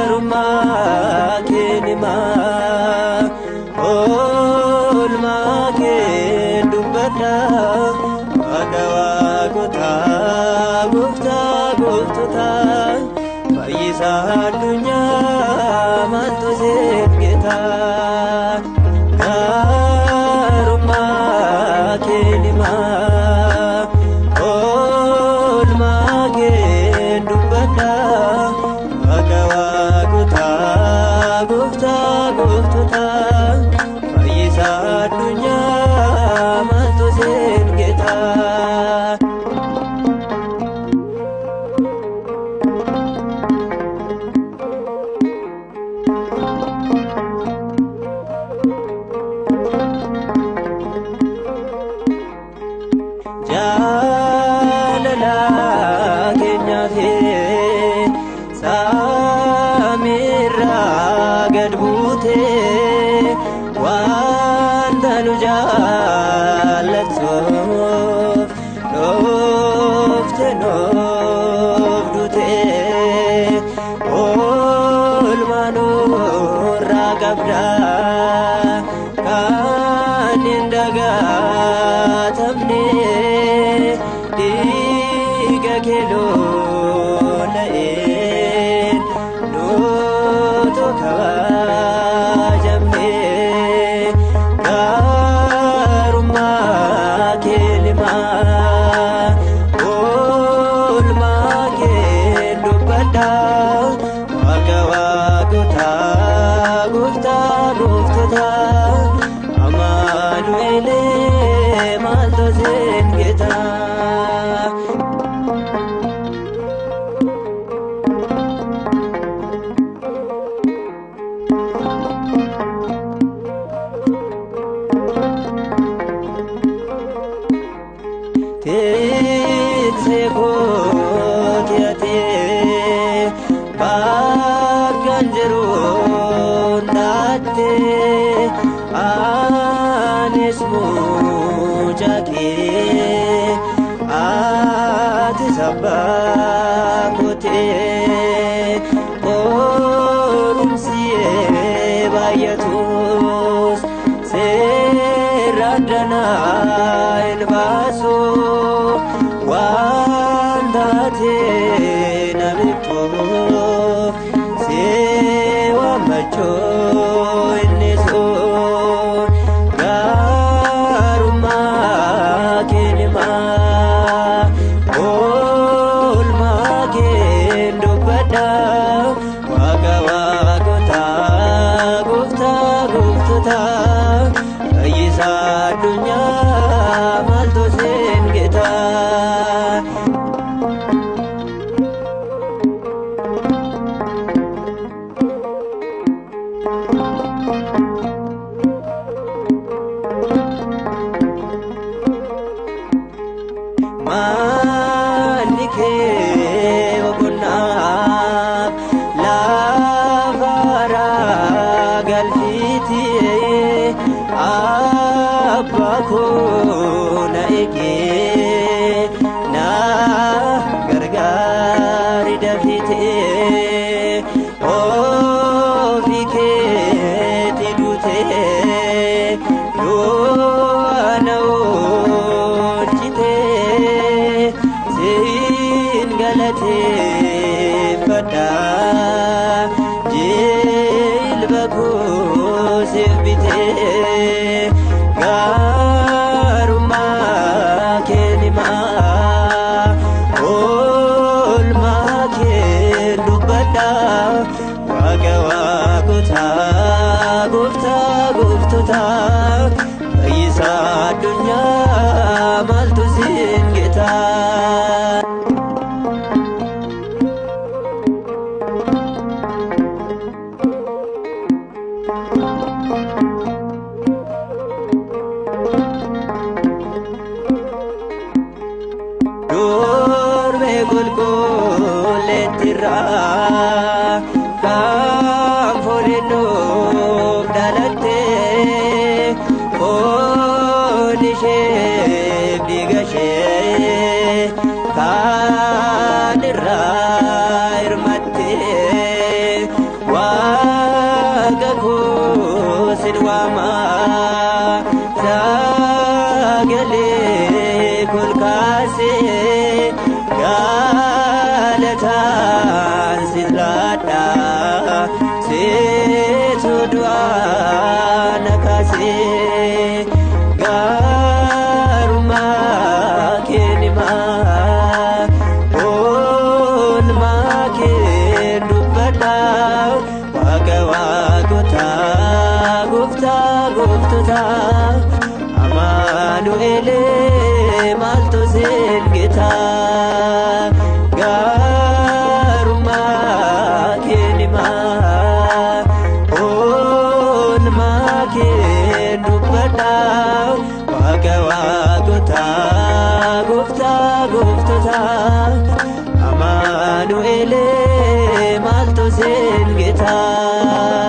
Garummaa keenimaa oolmaa kee dubbadha waaqa waaqotaa gooftaa gooftotaa fayyisaa addunyaa maaltu siif geeta. Garummaa keenimaa oolmaa kee dubbadha waaqa waaqotaa gooftaa gooftotaa fayyisaa addunyaa maaltu siif geeta. Jaalala keenyaaf samiirraa gad buute wanta nu jaallattuuf dhufte nuuf duute oolmaa nurraa qabda kan hin dagaatamne dhiiga kee lola'een nutu kabajamne. Garummaa keenimaa oolmaa kee dubbadha waaqa waaqotaa gooftaa gooftotaa amaanu'eelee maaltu siif geeta. Tiksee kooti ati bakkan jiru ndaatte anis mucaa kee ati sabbaa kootee qorumsiyee baay'atus seera addanaa hin baasu waan taatee na beektuuf si waammachuu inni sun. Garummaa keenimaa oolmaa kee dubbadha waaqa waaqotaa gooftaa gooftotaa fayyisaa addunyaa maaltu siif geeta. Manni kee boqonnaaf lafarraa galfiiti abbaa koo na eegee na gargaari dafitee ofii keetti duutee yoo ana oolchitee siin galateeffadha. seetu du'aa na kaasee gaarummaa kee himaa oolmaa kee dubbadha Waaqa waaqotaa gooftaa gooftotaa Amaanu'eel maaltu siin geetaa gaarummaa kee himaa oolmaa kee dubbadha Waaqa waaqotaa gooftaa gooftotaa Amaanu'eel maaltu siin geetaa